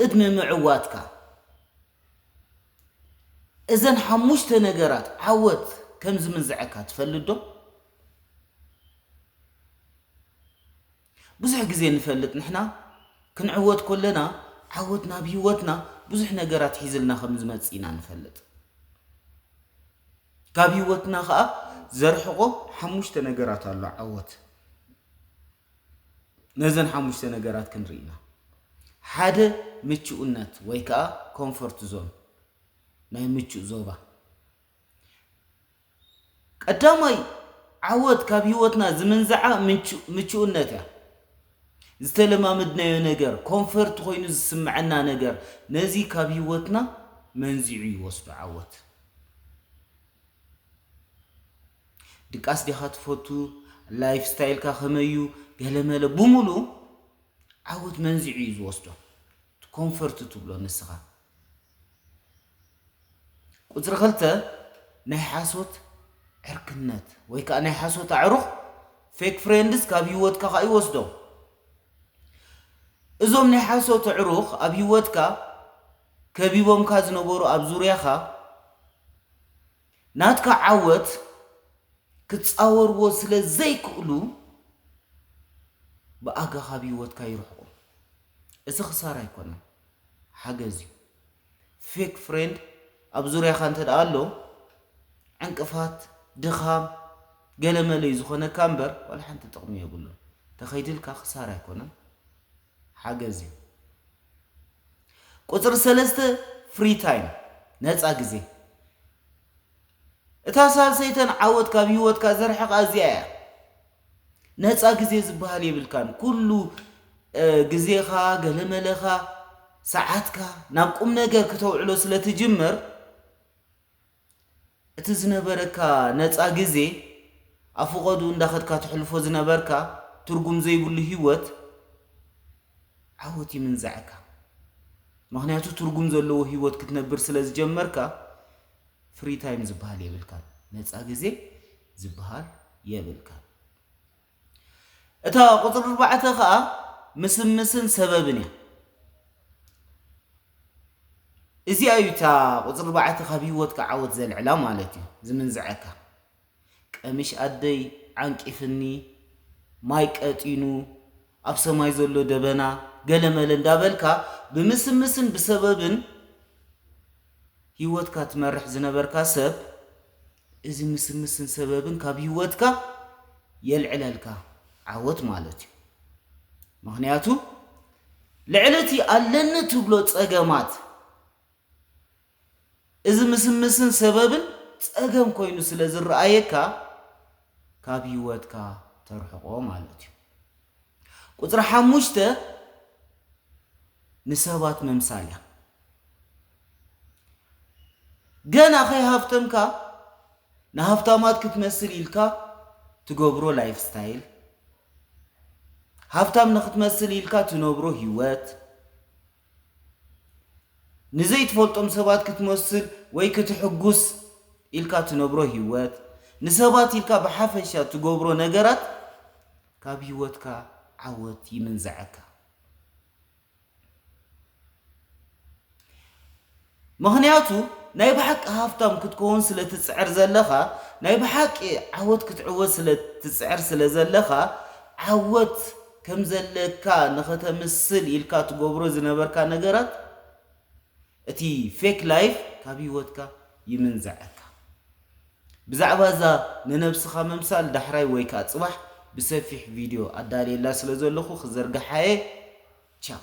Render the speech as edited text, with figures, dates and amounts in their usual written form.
ቅድሚ ምዕዋትካ እዘን ሓሙሽተ ነገራት ዓወት ከም ዝምንዝዐካ ትፈልጥ ዶ? ብዙሕ ግዜ ንፈልጥ ንሕና ክንዕወት ከለና ዓወትና ብህይወትና ብዙሕ ነገራት ሒዝልና ከም ዝመጽእ ኢና ንፈልጥ። ካብ ህይወትና ከዓ ዘርሕቆ ሓሙሽተ ነገራት ኣሎ ዓወት። ነዘን ሓሙሽተ ነገራት ክንርኢና ሓደ ምቹእነት ወይ ከዓ ኮምፎርት ዞን ናይ ምቹእ ዞባ ቀዳማይ ዓወት ካብ ህይወትና ዝምንዝዓ ምቹእነት እያ ዝተለማመድናዮ ነገር ኮምፎርት ኮይኑ ዝስምዐና ነገር ነዚ ካብ ህይወትና መንዚዑ ይወስዶ ዓወት ድቃስ ዲኻ ትፈቱ ላይፍ ስታይልካ ከመዩ ገለመለ ብሙሉ ዓወት መንዚዑ እዩ ዝወስዶ ኮምፎርት ትብሎ ንስኻ ቁጽሪ 2 ናይ ሓሶት ዕርክነት ወይ ከዓ ናይ ሓሶት ኣዕሩኽ ፌክ ፍሬንድስ ካብ ህይወትካ ከዓ ይወስዶ እዞም ናይ ሓሶት ኣዕሩኽ ኣብ ህይወትካ ከቢቦምካ ዝነበሩ ኣብ ዙርያኻ ናትካ ዓወት ክትጻወርዎ ስለ ዘይክእሉ ብኣጋ ካብ ህይወትካ ይርሕቁ እዚ ክሳራ ኣይኮነን ሓገዝ እዩ ፌክ ፍሬንድ ኣብ ዙርያኻ እንተደኣ ኣሎ ዕንቅፋት ድኻም ገለመለይ ዝኾነካ እምበር ዋላ ሓንቲ ጥቕሚ የብሉን ተኸይድልካ ክሳራ ኣይኮነን ሓገዝ እዩ ቁጽሪ 3 ፍሪ ታይም ነፃ ግዜ እታ ሳልሰይተን ዓወት ካብ ህይወትካ ዘርሕቃ እዚኣ እያ ነፃ ግዜ ዝበሃል የብልካን ኩሉ ግዜኻ ገለመለኻ ሰዓትካ ናብ ቁም ነገር ክተውዕሎ ስለ ትጅምር እቲ ዝነበረካ ነፃ ግዜ ኣፍቆዱ እንዳኸድካ ትሕልፎ ዝነበርካ ትርጉም ዘይብሉ ህይወት ዓወት ይምንዝዐካ ምክንያቱ ትርጉም ዘለዎ ህይወት ክትነብር ስለ ዝጀመርካ ፍሪ ታይም ዝበሃል የብልካን ነፃ ግዜ ዝበሃል የብልካን እታ ቁጽሪ 4 ከዓ ምስምስን ሰበብን እያ እዚ ኣዩታ ቁጽሪ 4 ካብ ህይወትካ ዓወት ዘልዕላ ማለት እዩ ዝምንዝዐካ ቀሚሽ ኣደይ ዓንቂፍኒ ማይ ቀጢኑ ኣብ ሰማይ ዘሎ ደበና ገለመለ እንዳበልካ ብምስምስን ብሰበብን ህይወትካ ትመርሕ ዝነበርካ ሰብ እዚ ምስምስን ሰበብን ካብ ህይወትካ የልዕለልካ ዓወት ማለት እዩ ምክንያቱ ልዕለቲ ኣለኒ ትብሎ ጸገማት እዚ ምስምስን ሰበብን ጸገም ኮይኑ ስለ ዝረኣየካ ካብ ህይወትካ ተርሕቆ ማለት እዩ ቁጽሪ 5 ንሰባት መምሳልያ ገና ከይሃፍተምካ ንሃፍታማት ክትመስል ኢልካ ትገብሮ ላይፍ ስታይል ሃፍታም ንኽትመስል ኢልካ ትነብሮ ህይወት ንዘይትፈልጦም ሰባት ክትመስል ወይ ክትሕጉስ ኢልካ ትነብሮ ህይወት ንሰባት ኢልካ ብሓፈሻ ትገብሮ ነገራት ካብ ህይወትካ ዓወት ይምንዝዐካ ምክንያቱ ናይ ብሓቂ ሃፍታም ክትከውን ስለ ትጽዕር ዘለኻ ናይ ብሓቂ ዓወት ክትዕወት ስለ ትጽዕር ስለ ዘለኻ ዓወት ከም ዘለካ ንኸተምስል ኢልካ ትገብሮ ዝነበርካ ነገራት እቲ ፌክ ላይፍ ካብ ህይወትካ ይምንዝዐካ ብዛዕባ እዛ ንነብስኻ መምሳል ዳሕራይ ወይ ከዓ ጽባሕ ብሰፊሕ ቪድዮ ኣዳልየላ ስለ ዘለኹ ክዘርግሓየ ቻው